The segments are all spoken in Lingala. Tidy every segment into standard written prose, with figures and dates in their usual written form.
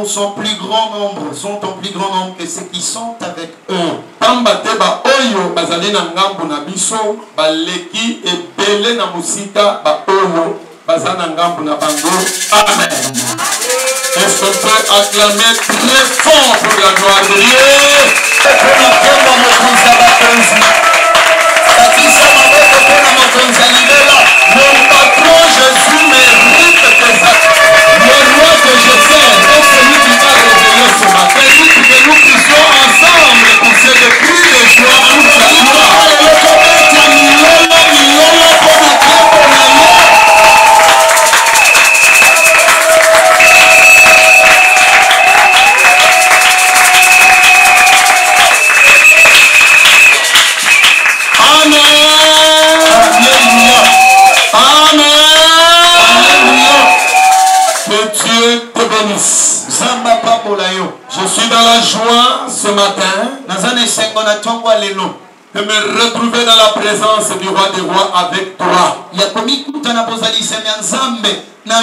nous sont plus grand nombre, sont en plus grand nombre que ceux qui sont avec eux. Amen. Est-ce qu'on peut acclamer très fort pour la gloire de Dieu? Mon patron Jésus mérite tes actes. Le roi que je sers est celui qui va révéler ce matin. Que nous puissions ensemble pousser de cris de joie pour sa gloire. Je suis dans la joie ce matin de me retrouver dans la présence du roi des rois avec toi. La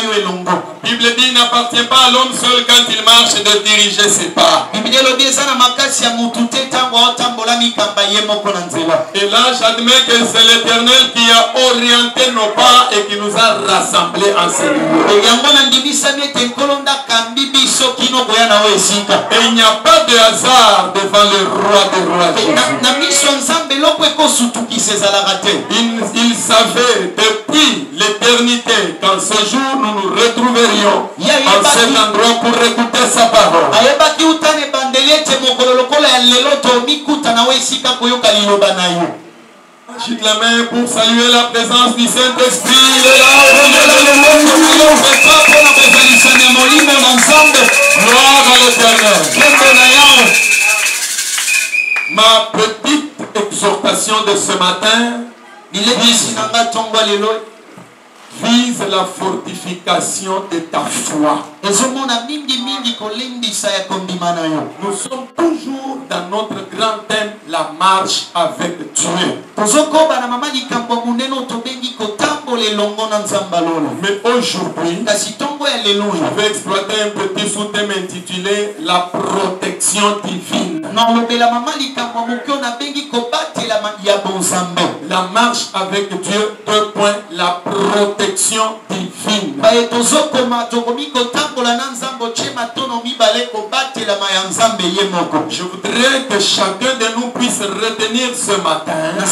Bible dit qu'il n'appartient pas à l'homme seul quand il marche de diriger ses pas. Et là, j'admets que c'est l'Éternel qui a orienté nos pas et qui nous a rassemblés en ce lieu. Et il n'y a pas de hasard devant le roi des rois. Il savait depuis l'éternité qu'en ce jour nous nous retrouverions en cet endroit pour écouter sa parole. Agite la main pour saluer la présence du Saint-Esprit. Gloire à l'Éternel. Ma petite exhortation de ce matin vise la fortification de ta foi. Nous sommes toujours dans notre grand thème, la marche avec Dieu. Mais aujourd'hui, je vais exploiter un petit sous-thème intitulé la protection divine. La marche avec Dieu, 2 points, la protection divine. Je voudrais que chacun de nous puisse retenir ce matin que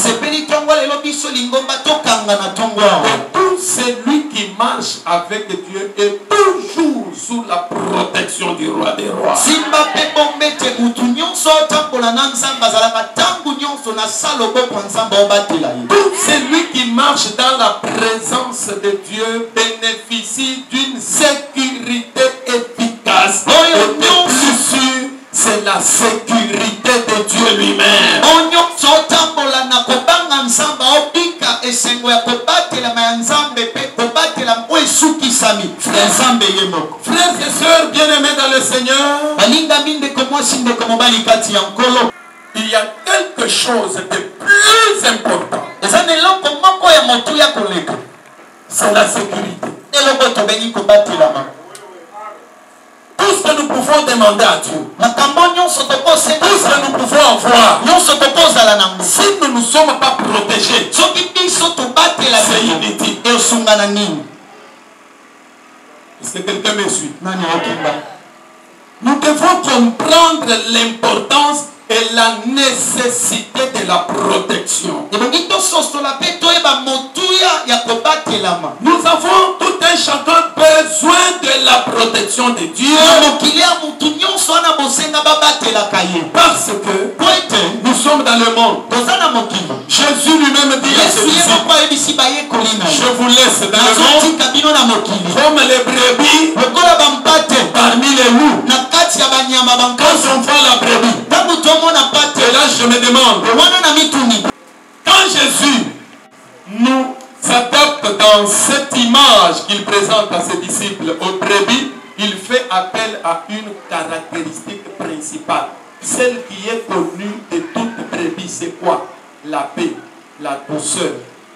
tout celui qui marche avec Dieu est toujours sous la protection du roi des rois. Tout celui qui marche dans la présence de Dieu bénéficie d'une sécurité efficace. Et le plus sûr, c'est la sécurité de Dieu lui-même. Frères et sœurs bien-aimés dans le Seigneur, il y a quelque chose de plus important. C'est la sécurité. Tout ce que nous pouvons demander à Dieu, tout ce que nous pouvons avoir, si nous ne sommes pas protégés, c'est inutile. Est-ce que quelqu'un me suit? Nous devons comprendre l'importance et la nécessité de la protection. Nous avons tout un chacun besoin de la protection de Dieu. Parce que nous sommes dans le monde. Jésus lui-même dit à ses disciples, je vous laisse dans le monde comme les brebis parmi les loups. Quand on voit la brebis, et là je me demande, quand Jésus nous adapte dans cette image qu'il présente à ses disciples aux brebis, il fait appel à une caractéristique principale. Celle qui est connue de toute brebis, c'est quoi? La paix, la douceur,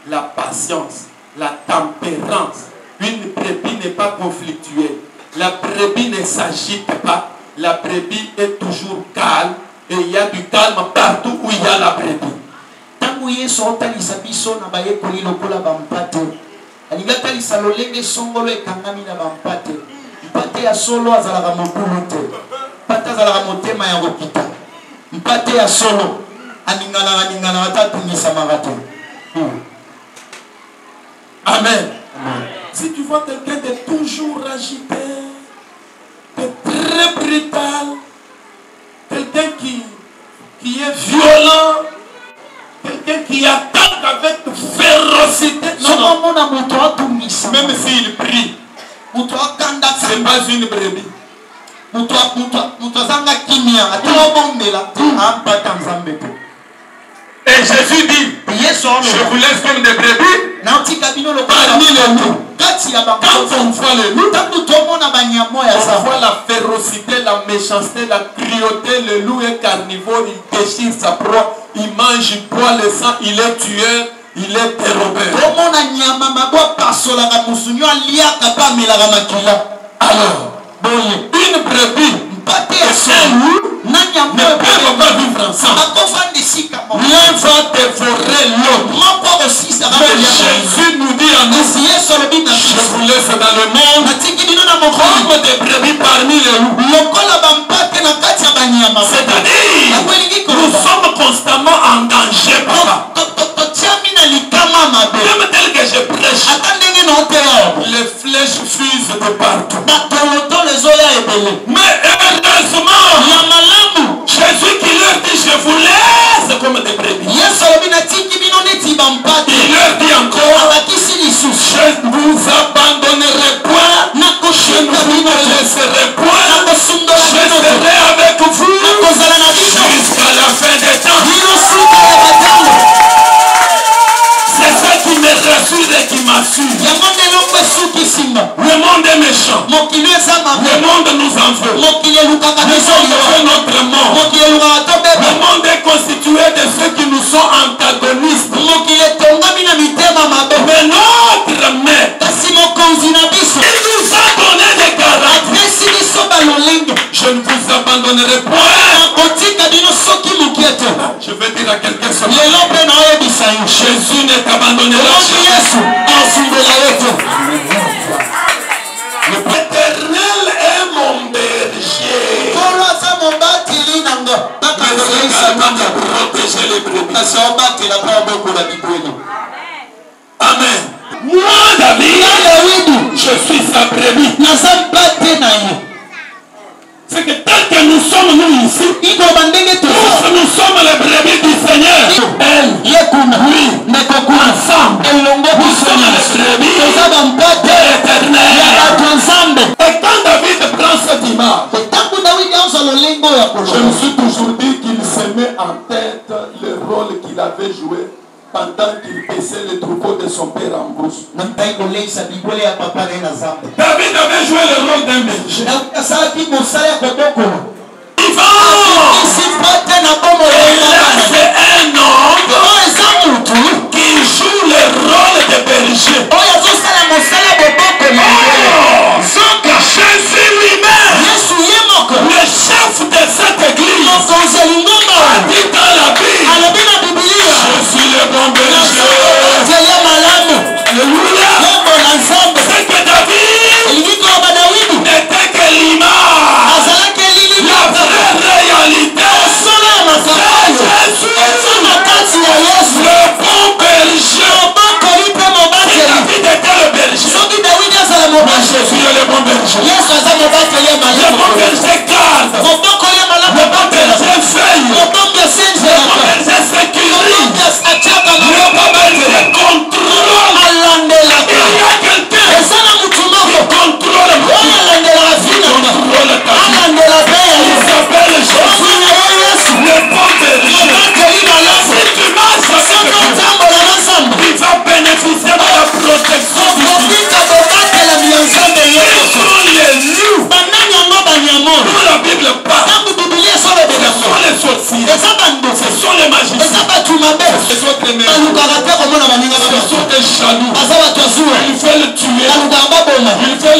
la patience, la tempérance. Une brebis n'est pas conflictuelle. La brebis ne s'agite pas. La brebis est toujours calme. Et il y a du calme partout où il y a la brebis. Tangu Yesu otalisa biso na bayekoli lokola bampate. Alinga talisa lolenge songolo ekangami na bampate. Mpate ya solo azalaka mokulu te. Mpate azalaka motema ya kokita. Mpate ya solo aningana atatunisamaka te. Amen. Si tu vois quelqu'un de toujours agité, de très brutal, quelqu'un qui est violent, quelqu'un qui attaque avec férocité, même s'il prie, ce n'est pas une brebis. Et Jésus dit, je vous laisse comme des brebis parmi les loups. Quand on voit les loups, on voit la férocité, la méchanceté, la cruauté. Le loup est carnivore, il déchire sa proie, il mange, il boit le sang, il est tueur, il est dérobeur. Alors, une brebis et un loup ne peuvent pas vivre ensemble. L'un va dévorer l'autre. Mais Jésus nous dit à nous, je vous laisse dans le monde comme des brebis parmi les loups. C'est-à-dire, nous sommes constamment en danger, papa. Même tel que je prêche, les flèches fusent de partout. Mais heureusement, Jésus qui leur dit, je vous laisse comme des brebis. Il leur dit encore, je ne vous abandonnerai point, je ne vous laisserai point, je serai avec vous jusqu'à la fin des temps. C'est ça qui me rassure et qui m'assure. Le monde est méchant. Le monde nous en veut. Nous sommes notre monde. Le monde est constitué de ceux qui nous sont antagonistes. Mais notre maître, il nous a donné des caractères. Je ne vous abandonnerai point. Je vais dire à quelqu'un Jésus ne t'abandonnera L'Éternel est mon berger. Protéger les brebis. Amen. Moi, David, je suis sa brebis. C'est que tant que nous sommes nous ici, tous nous sommes les brebis du Seigneur. Elle, lui, ensemble, nous sommes les brebis de l'Éternel. Et quand David prend cette image, je me suis toujours dit qu'il se met en tête le rôle qu'il avait joué pendant qu'il paissait les troupeaux de son père en brousse. David avait joué le rôle d'un berger. C'est un homme qui joue le rôle de berger. Jésus lui-même, le chef de cette église, a dit dans la Bible, je suis le bon berger. Alléluia. C'est que David n'était que l'image,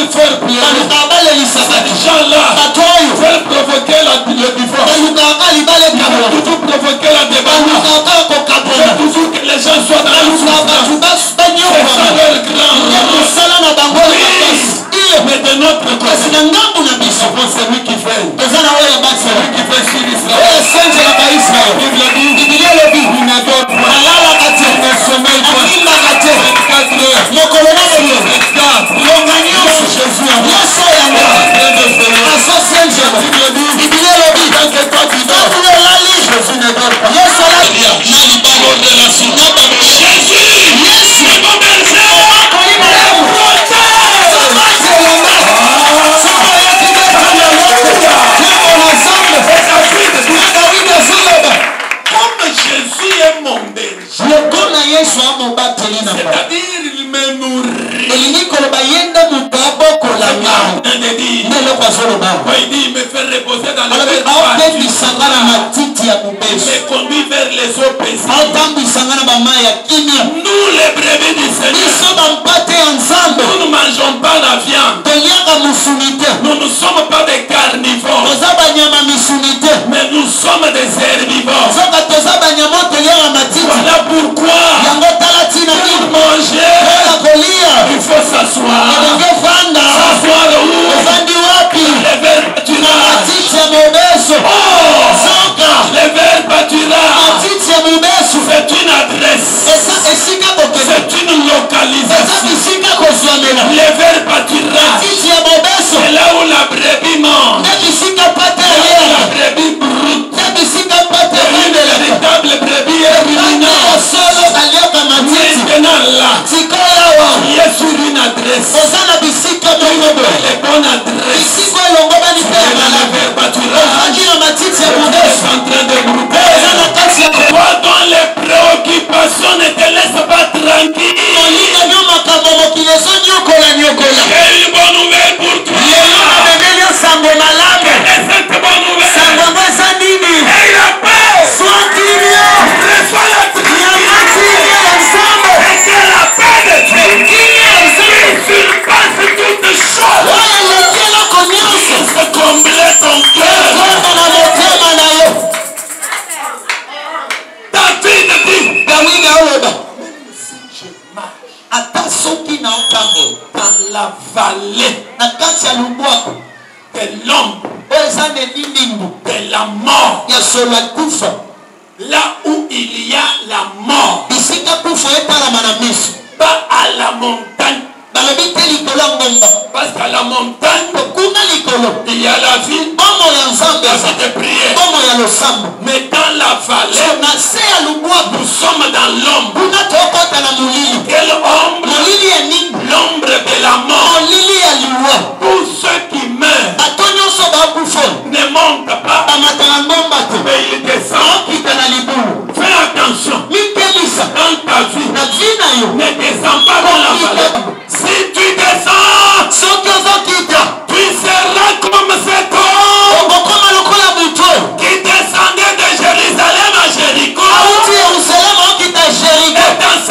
veulent faire pleurer. Ces gens-là veulent provoquer le divorce. Veulent toujours provoquer la débandade. Veulent toujours que les gens soient dans la souffrance. C'est ça leur grand. Mais de notre côté, c'est lui qui fait. C'est lui qui fait sur Israël. Vive la vie. Il ne dort point. Il ne sommeille point. 24 heures. Jésus en moi. Tant que toi tu dors, Jésus ne dort pas. Jésus, mon berger. Comme Jésus est mon berger, c'est-à-dire il me nourrit. Il dit il me fait reposer dans le verre il me conduit vers les eaux paisibles. Nous les brebis du Seigneur, nous ne mangeons pas la viande. Nous ne sommes pas des carnivores, mais nous sommes des herbivores. Voilà pourquoi pour manger il faut s'asseoir. S'asseoir où? Les vers pâturages. Les vers pâturages. C'est une adresse. C'est une localisation. Les vers pâturages, c'est là où la brebis mange. La brebis brute. Une véritable brebis est ruminante. Maintenant là, il est sur une adresse. Les bonnes adresses. Le verbe pâturage. C'est en train de grouper. Toi dont les préoccupations ne te laissent pas tranquille. J'ai une bonne nouvelle pour toi. Cette bonne nouvelle. Et la paix. Reçois la et que la paix de Dieu qui surpasse toutes choses se complète ton cœur. David dit, dans la vallée de l'ombre de la mort, là où il y a la mort, pas à la montagne. Parce qu'à la montagne, il y a la vie de prière. Mais dans la vallée, nous sommes dans l'ombre. Quelle ombre? L'ombre de la mort. Tous ceux qui meurent ne montent pas, mais ils descendent. Fais attention. Dans ta vie, ne descends pas dans la vallée. Si tu descends, tu seras comme cet homme qui descendait de Jérusalem à Jéricho. Et dans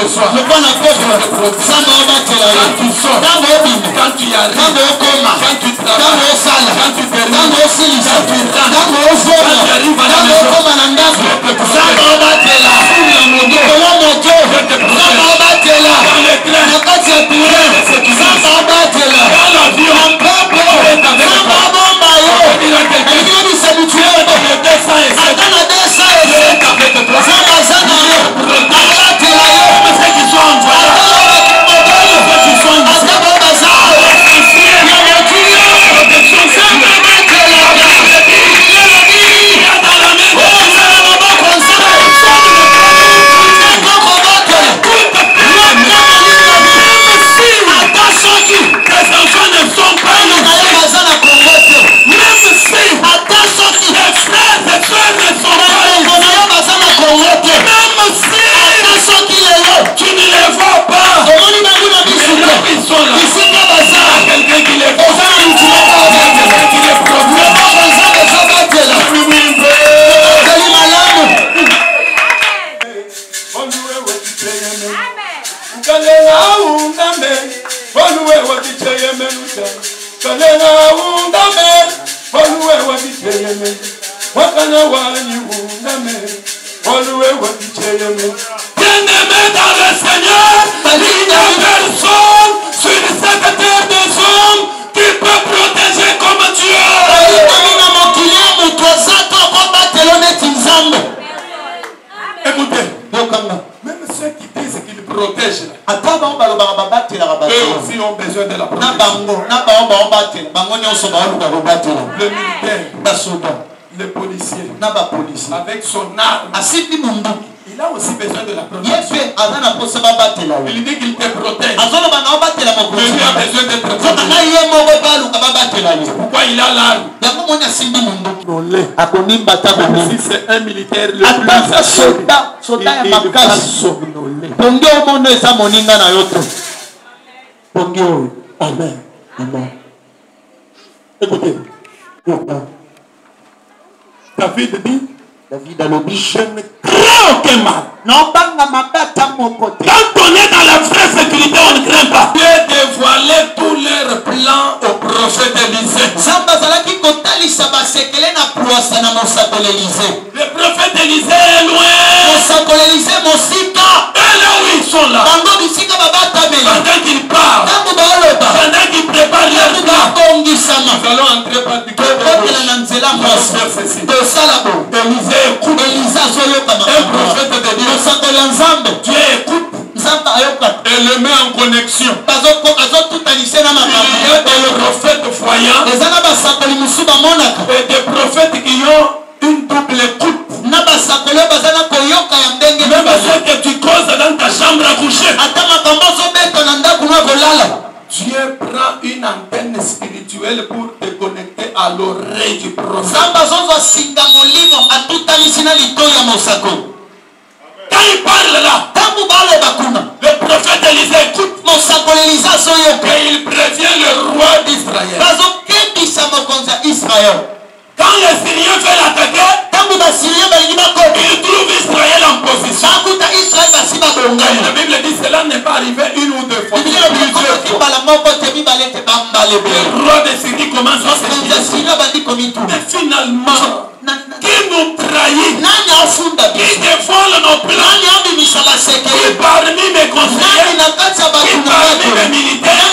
le soir. Le bon apôtre. Samba obatela yo. Quand tu sors. Tango obima. Quand tu y arrives. Tango okoma. Quand tu travailles. Tango osala. Quand tu termines. Tango osilisa. Quand tu rentres. Tango ozoma. Quand tu arrives à la Tango maison. okoma na ndako. Samba obatela. Likolo moto. Samba obatela. Na kati ya train. Samba obatela. Na mpempe. Samba obomba yo. Elingi obisa mutuelle. Ata na 200 Samba zana yo. Obatela yo. Ceux qui sont en voyage. Ceux qui sont en bien-aimé dans le Seigneur, il n'y a personne sur cette terre des hommes qui peut protéger comme Dieu. Écoutez, même ceux qui disent qu'ils protègent, eux aussi ont besoin de la protection. Le militaire, le policier, avec son arme, il a aussi besoin de la protection. Il dit qu'il te protège. Mais il a besoin d'être protégé. Pourquoi il a l'arme? Si c'est un militaire, le plus il va somnoler. Amen. Amen. Écoutez. David dit, David a le je ne crains aucun mal. Quand on est dans la vraie sécurité, on ne craint pas. Dieu dévoilait tous leurs plans au prophète Élisée. Le prophète Élisée est loin. Et là où ils sont là, pendant qu'ils parlent, pendant qu'ils préparent leur cas, nous allons entrer par du côté Élisée écoute. Un prophète de Dieu. Dieu écoute. Et le met en connexion. Il y a des prophètes voyants et des prophètes qui ont une double écoute. Même ce que tu causes dans ta chambre à coucher, Dieu prend une antenne spirituelle pour te connecter à l'oreille du prophète. Quand il parle là, le prophète Élisée écoute et il prévient le roi d'Israël. Quand les Syriens veulent l'attaquer, ils trouvent Israël en position. La Bible dit que cela n'est pas arrivé une ou deux fois. Le roi de Syrie commence à se dire, mais finalement, qui nous trahit, qui dévole nos plans, qui parmi mes conseillers, qui parmi mes militaires,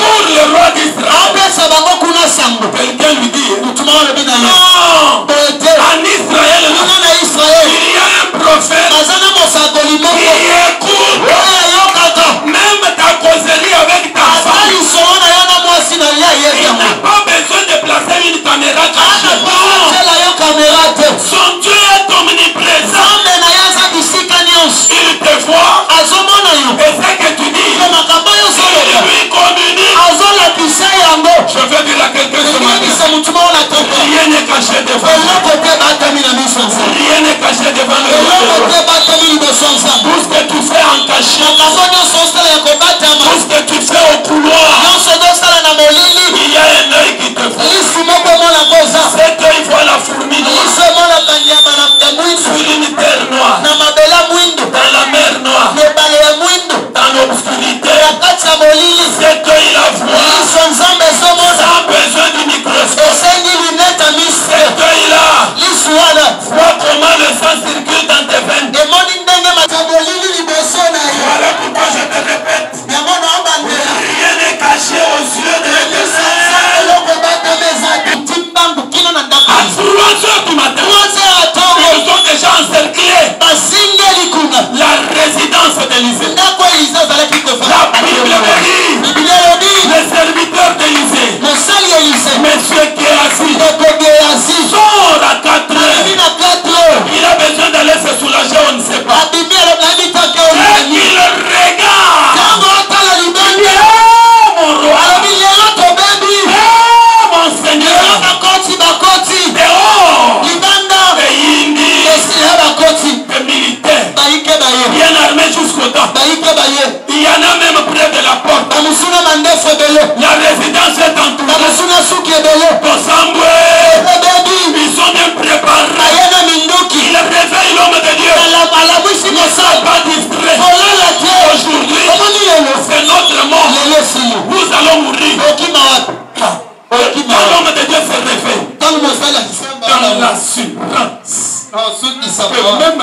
pour le roi d'Israël. Quelqu'un lui dit, non, en Israël, il y a un prophète qui écoute même ta causerie avec ta femme. Il n'a pas besoin de placer une caméra cachée. Son Dieu est omniprésent. Il te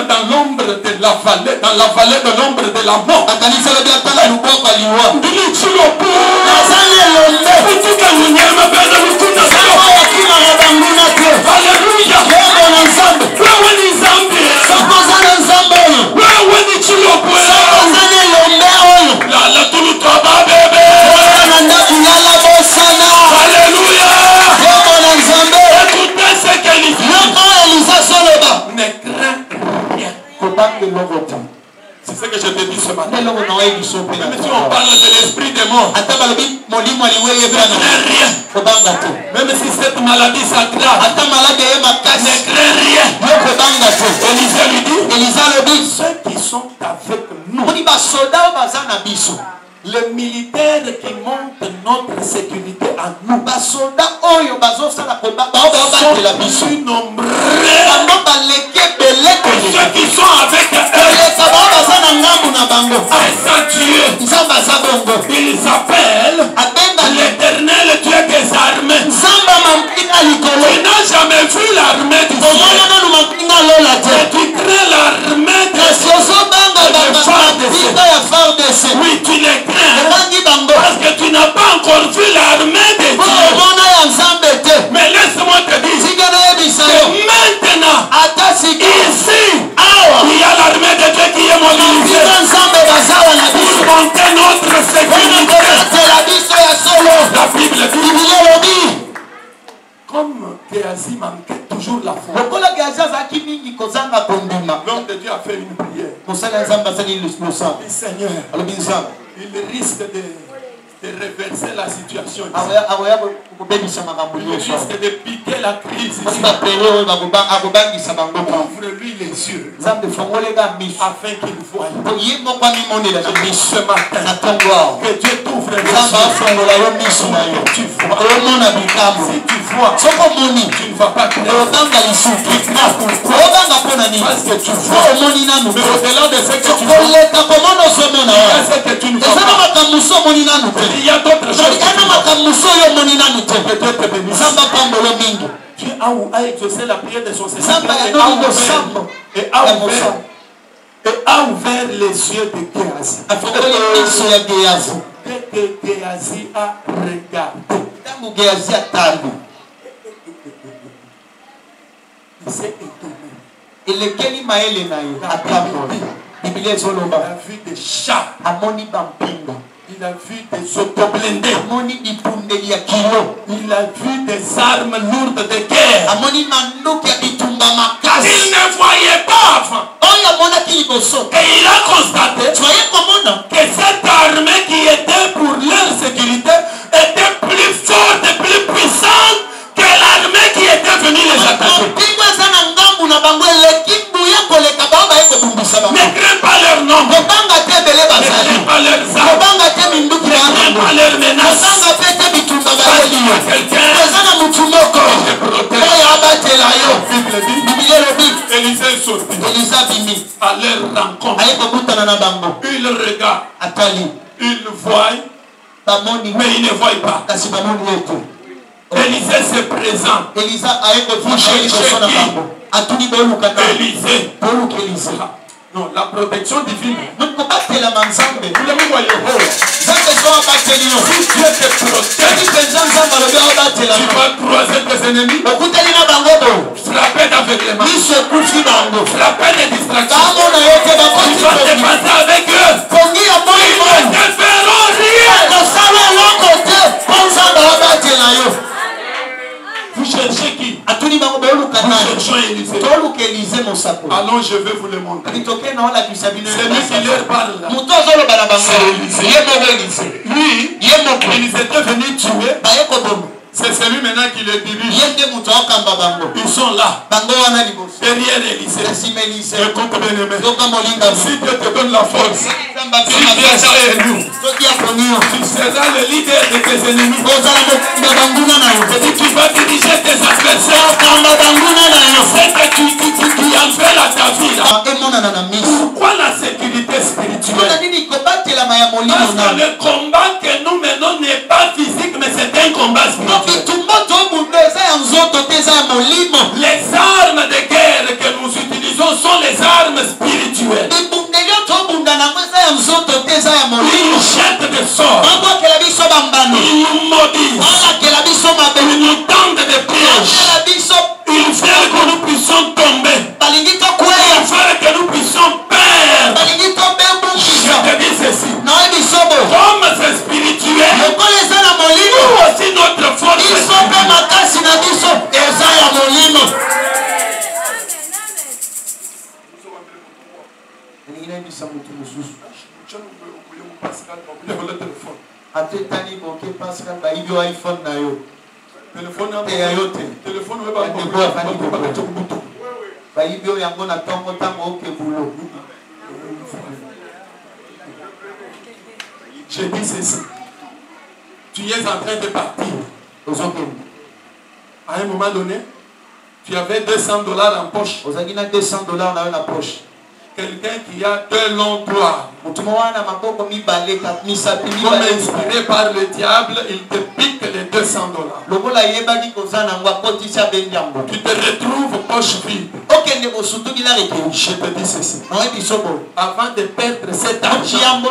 dans l'ombre de la vallée, dans la vallée de l'ombre de la mort. C'est ce que je te dis ce matin. Même si on parle de l'esprit des morts, ne crains rien. Même si cette maladie s'aggrave, ne crains rien. Élisée lui dit, ceux qui sont avec nous, les militaires qui montent notre sécurité à nous, sont plus nombreux que ceux qui sont avec eux. Ils appellent l'Éternel Dieu des armées. Tu n'as jamais vu l'armée du ciel. Et tu crains l'armée des ciel. Oui, tu les crains. Parce que tu n'as pas encore vu l'armée des dieux. Mais laisse-moi te dire que maintenant, ici, il y a l'armée de Dieu qui est mobilisée pour monter notre sécurité. La Bible dit, comme Géasi manquait toujours la foi, l'homme de Dieu a fait une prière. Il dit, Seigneur, il risque de reverser la situation. Il risque de piquer la crise. Ouvre-lui les yeux afin qu'il voie. Ce matin, que Dieu t'ouvre les yeux. Tu vois. Si tu vois, tu ne vas pas craindre. Parce que tu vois. Mais au-delà de ce que tu vois, il y a ce que tu ne vois pas. Il y a d'autres choses. Que Dieu te bénisse. Dieu a exaucé la prière de son Seigneur et a ouvert les yeux de Géasi. Dès que Géasi a regardé, il s'est étonné. Il a vu des chats. Il a vu des autoblindés. Il a vu des armes lourdes de guerre. Il ne voyait pas avant. Et il a constaté que cette armée qui était pour leur sécurité était plus forte et plus puissante que l'armée qui était venue les attaquer. Ne crains pas leur nom. Ne crains pas leurs armes. Ne crains pas leurs menaces. Élisée est sorti à leur rencontre. Il regarde, il voit, mais il ne voit pas. Élisée se présente. Vous cherchez qui? Élisée. Non, la protection divine. Vous le voyez. Si Dieu te protège, tu vas croiser tes ennemis. Frapper d'aveuglement. Frapper des distractions. Tu vas te passer avec eux. Ils ne te feront rien. Vous cherchez qui? Nous cherchons Élisée. Allons, je vais vous le montrer. C'est lui qui leur parle là. C'est Élisée. Lui, ils étaient venus tuer. C'est celui maintenant qui le dirige. Ils sont là. Derrière Élisée. Écoute bien aimé. Si Dieu te donne la force, si Dieu est avec nous, tu seras le leader de tes ennemis. Et tu vas diriger tes adversaires. C'est que tu en fais la ta vie là. Pourquoi la sécurité spirituelle? Parce que le combat que nous menons n'est pas physique, mais c'est un combat spirituel. Les armes de guerre que nous utilisons sont les armes spirituelle. Il jette des sorts. Il nous maudit. Il nous tend des pièges. Il fait que nous puissions tomber. Il fait que nous puissions perdre. Je te dis ceci. Comme c'est spirituel, nous aussi notre force est je dis ceci. Tu es en train de partir. À un moment donné, tu avais $200 en poche. Quelqu'un qui a 2 longs doigts, comme inspiré par le diable, il te pique les $200. Tu te retrouves poche vide. Je te dis ceci. Avant de perdre cet argent,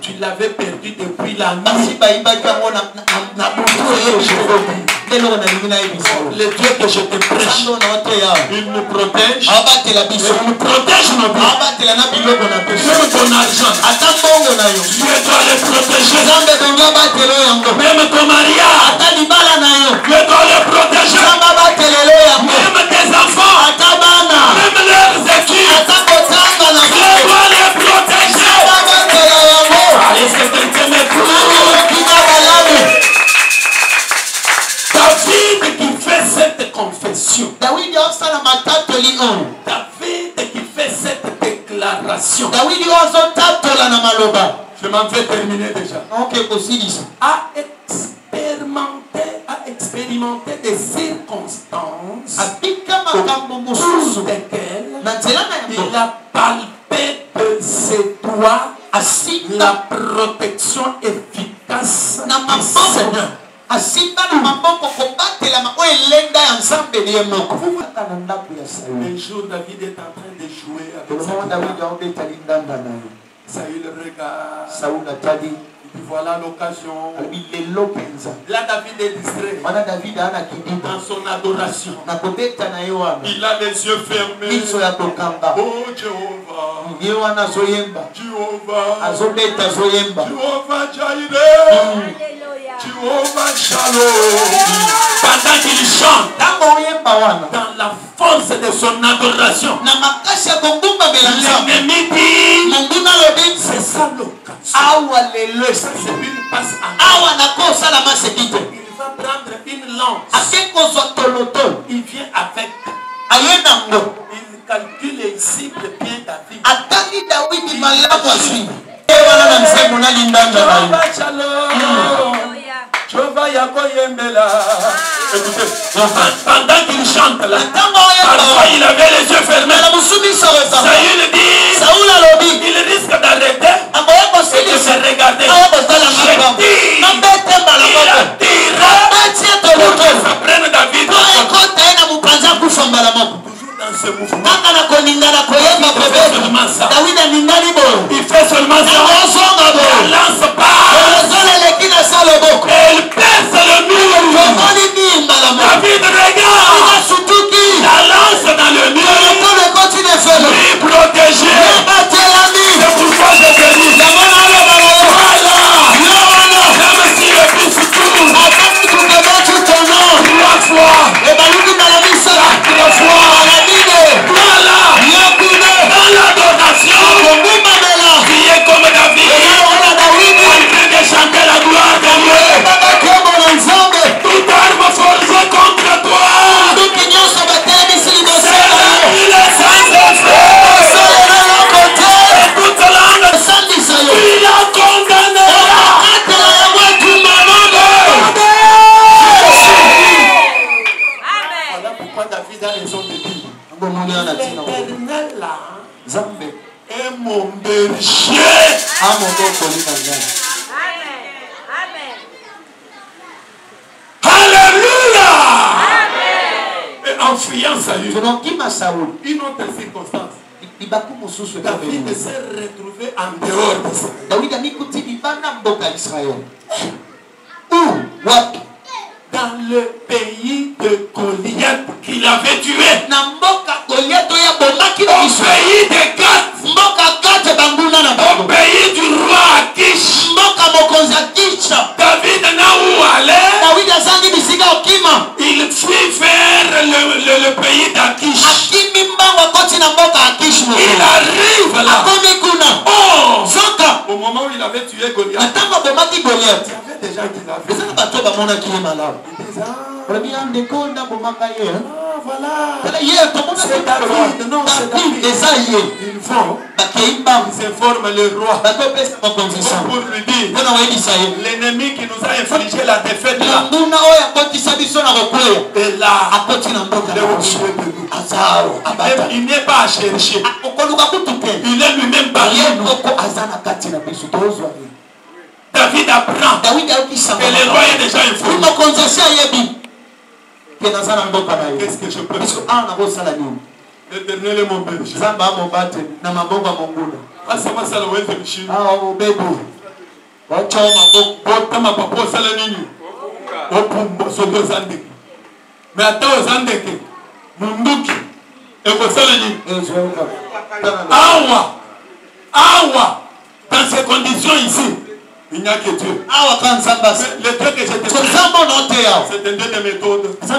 tu l'avais perdu depuis la nuit. Le Dieu que je te prêche, il nous protège. Il nous protège nos biens. Même ton argent, tu dois le protéger. Même ton mariage, tu dois le protéger. Même tes enfants, même leurs études, tu dois les protéger. Allez, c'est un thème. David qui fait cette confession. David qui fait cette déclaration. Je m'en vais terminer déjà. A expérimenté des circonstances au cours desquelles il a palpé de ses doigts la protection efficace du Seigneur. Un jour, David est en train de jouer avec Saül regarde. Et puis voilà l'occasion. Là, David est distrait dans son adoration. Il a les yeux fermés. Oh Jéhovah. Jéhovah Jireh. Jéhovah Shalom. Pendant qu'il chante, dans la force de son adoration, l'ennemi dit, c'est ça l'occasion. Il passe en il va prendre une lance. Il vient avec. Il calcule et cible bien David. Jéhovah Shalom. Jéhovah Yakoyembela. Écoutez, pendant qu'il chante là, parfois il avait les yeux fermés. Saül dit, il risque d'arrêter et de se regarder. Pour que ça prenne David. Toujours dans ce mouvement. Il fait seulement ça. La lance part. Elle perce le mur. David regarde. La lance dans le mur. Lui protégé. C'est pourquoi je te dis. Voilà. Même si le fils tourne 3 fois. 4 fois. Voilà. Dans l'adoration. Priez comme David. En train de chanter la gloire de Dieu. Toute arme forgée contre toi. Il est sans effet. Toute langue. Il a condamné. Voilà pourquoi David a raison de dire. L'éternel là est mon berger. Alléluia. Et en fuyant Saül, une autre circonstance. David s'est retrouvé en dehors de ça. Dans le pays de Goliath qu'il avait tué. Au pays de Gath. Au pays du roi Akish. David n'a où aller. Il fuit vers le pays d'Akish. Il arrive là. Oh, au moment où il avait tué Goliath, il y avait des gens qui l'avaient. Voilà. C'est David. Non, c'est David. Ils informent le roi pour lui dire l'ennemi qui nous a infligé la défaite là. Et là, il n'est pas à chercher. Il est lui-même parmi nous. David apprend que le roi est déjà informé. Qu'est-ce que je peux faire? L'éternel est mon berger. Ah, c'est moi ça le wève michi. Ah, oh bébé. Mais attends aux Andeke. Munduki. Et vous savez. Awa. Dans ces conditions ici. Il n'y a que Dieu. Le Dieu que je te dis, c'est un Dieu de méthode. C'est un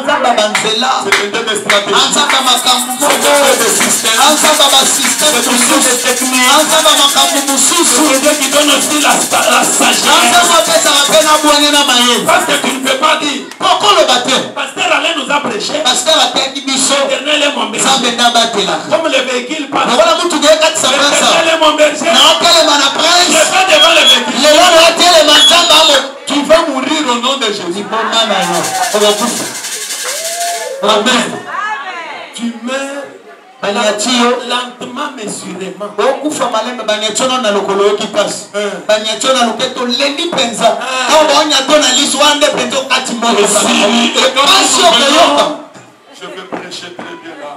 Dieu de stratégie. C'est un Dieu de système. C'est un Dieu de technique. C'est un Dieu qui donne aussi la sagesse. Parce que tu ne peux pas dire. Pasteur Alain nous a prêché. L'éternel est mon berger. Comme le véhicule passe. L'éternel est mon berger. Je vais devant le véhicule. Tu vas mourir au nom de Jésus. Amen. Tu meurs lentement mais sûrement. Je vais prêcher très bien là.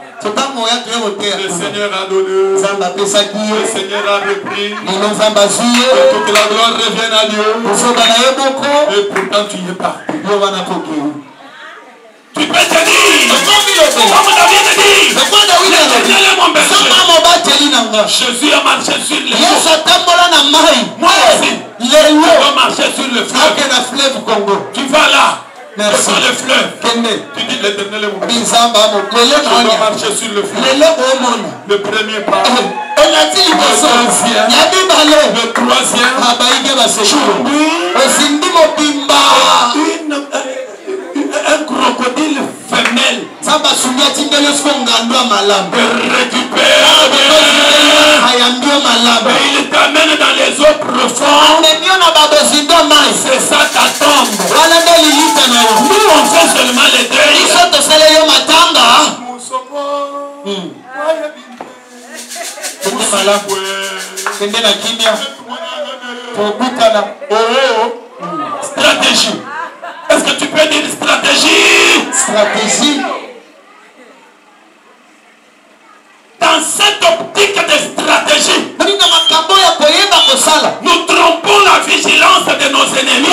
Le Seigneur a donné. Le Seigneur a repris. Que toute la gloire revienne à Dieu. Et pourtant tu es parti. Tu peux te dire, comme David dit, l'Éternel est mon berger. Jésus a marché sur les eaux. Moi aussi, je vais marcher sur le fleuve. Tu vas là. Merci. Devant le fleuve. Tu dis l'Éternel est mon berger. Je vais marcher sur le fleuve. Le premier pas. Le troisième. Un crocodile femelle il t'amène dans les eaux profondes. C'est ça ta tombe. Nous on fait seulement les deuils. Stratégie. Est-ce que tu peux dire stratégie? Stratégie. Dans cette optique de stratégie, nous trompons la vigilance de nos ennemis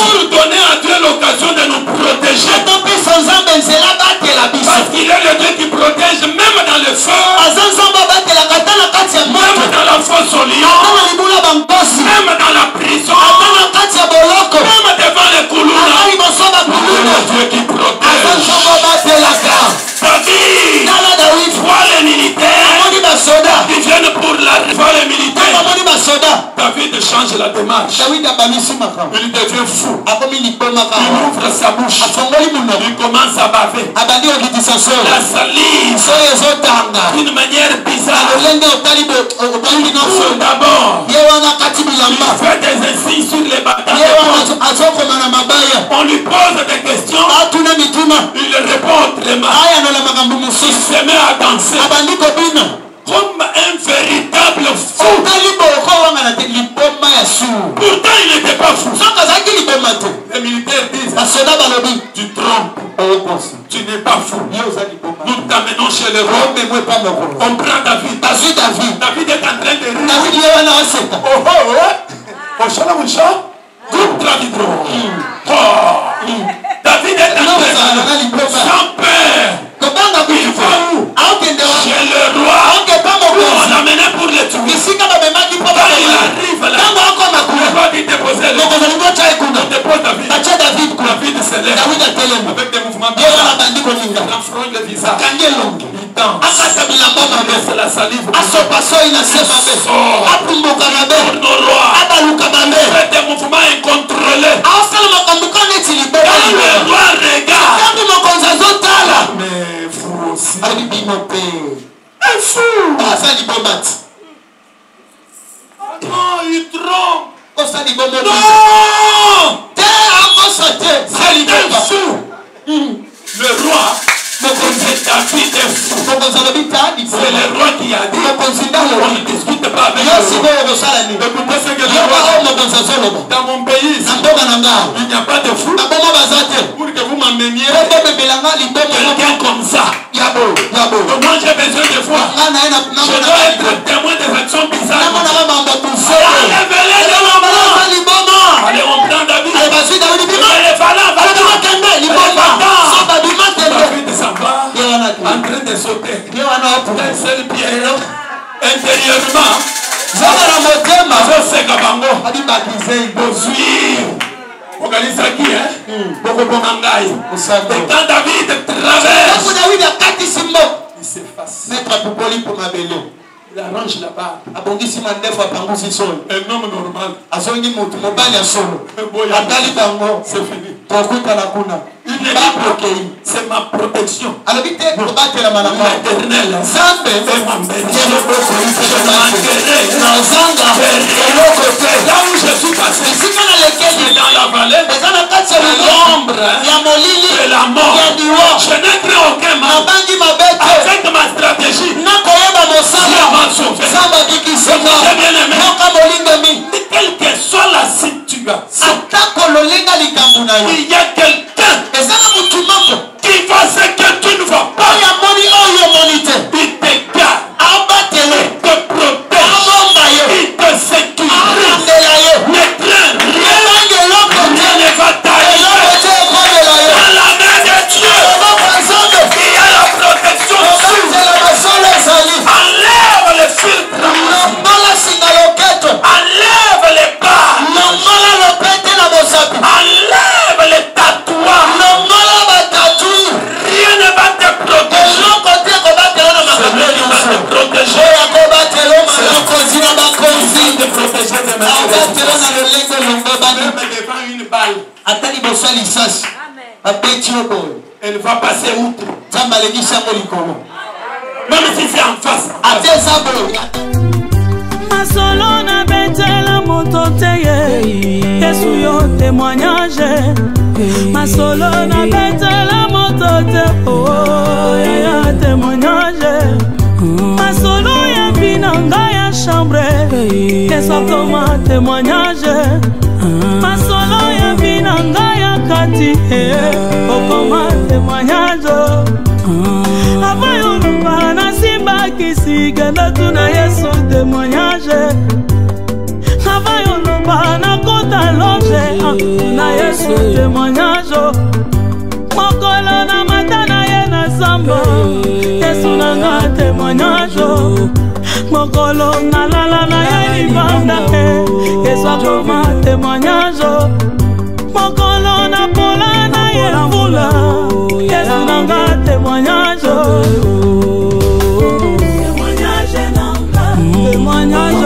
pour donner à Dieu l'occasion de nous protéger. Parce qu'il est le Dieu qui protège même dans le feu, même dans la fosse au lion, même dans la prison, même devant les couloirs. Dieu qui protège. David, vois les militaires qui viennent pour la voir les militaires. David change la démarche. Il devient fou. Il ouvre sa bouche. Il commence à baver. La salive d'une manière bizarre. D'abord, il fait des insignes sur les batailles. On lui pose des questions. Il répond autrement. Il se met à danser comme un véritable fou. Pourtant il n'était pas fou. Les militaires disent, tu trompes. Tu n'es pas fou. Nous t'amenons chez le roi. On prend David. David est en train de rire. David est en train de rire. Sans père. Il va où? Chez le roi. On l'amenait pour le tuer. Quand il arrive là, le roi dit déposer le roi. On dépose David. David se lève avec des mouvements bizarres. Il renfrogne le visage. Il danse. Il baisse la salive. Pour nos rois. Fait des mouvements incontrôlés. Quand le roi regarde, mais vous aussi. Un fou. Non, il trompe. Non, c'est un fou. Le roi, c'est David est fou. C'est le roi qui a dit. On ne discute pas avec le roi. Écoutez ce que le roi dit. Dans mon pays, il n'y a pas de fou. Pour que vous m'emmeniez quelqu'un comme ça. Moi j'ai besoin de foi. Je dois être témoin des actions bizarres. Allez, on prend David. David s'en va en train de sauter. D'un seul pied. Intérieurement, Ogalisaki, hein? Et quand David traverse, il s'efface. Il arrange la barbe. Un homme normal. C'est fini. Il n'est pas bloqué. C'est ma protection. L'éternel. Là où je suis passé, c'est dans la vallée de l'ombre, de la mort. Je n'ai pris aucun mal. Avec ma stratégie, Dieu m'a sauvé. J'ai bien aimé. Quelle que soit la situation, il y a quelqu'un qui va ce que tu ne vois pas. Il te garde. Il te protège. Il te sécurise. Ne crains rien. Rien ne va t'arriver. Dans la main de Dieu, il y a la protection. Enlève les filtres. Enlève les barres. Enlève les tatouages. Rien ne va te protéger. C'est lui qui va te protéger. C'est lui qui va te protéger de même devant une balle. Elle va passer outre. Même si c'est en face. Masolo na betela moto teye Yesu yo témoignage Masolo na betela moto te oh ya témoignage Masolo ya binanga ya chambre Yesu koma témoignage Masolo ya binanga ya kati okoma témoignage Avayo na simba kisi ganda tuna Yesu témoignage Avayo na kota loge na Yesu témoignage Mokolo na matana ye na samba Yesu nanga témoignage Mokolo na lala na ye libanda Yesu akoma témoignage Mokolo na pola na ye mvula Yesu nanga témoignage Témoignage,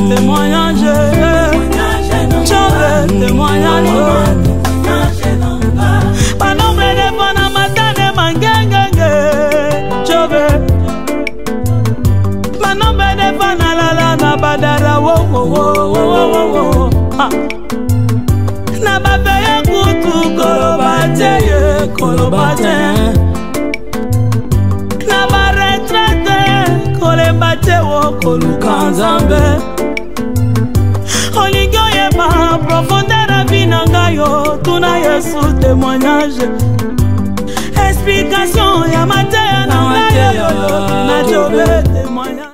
témoignage, témoignage. Panombre de bona matane mangenge, chove. Panombre de bona lala na badara wo wo wo wo wo. Na babeye kutu kolobate. Na baretrete kolebate wo kolukanzambe. Olingo yeba profondeur na vie na ngayo tuna Yesu témoignage.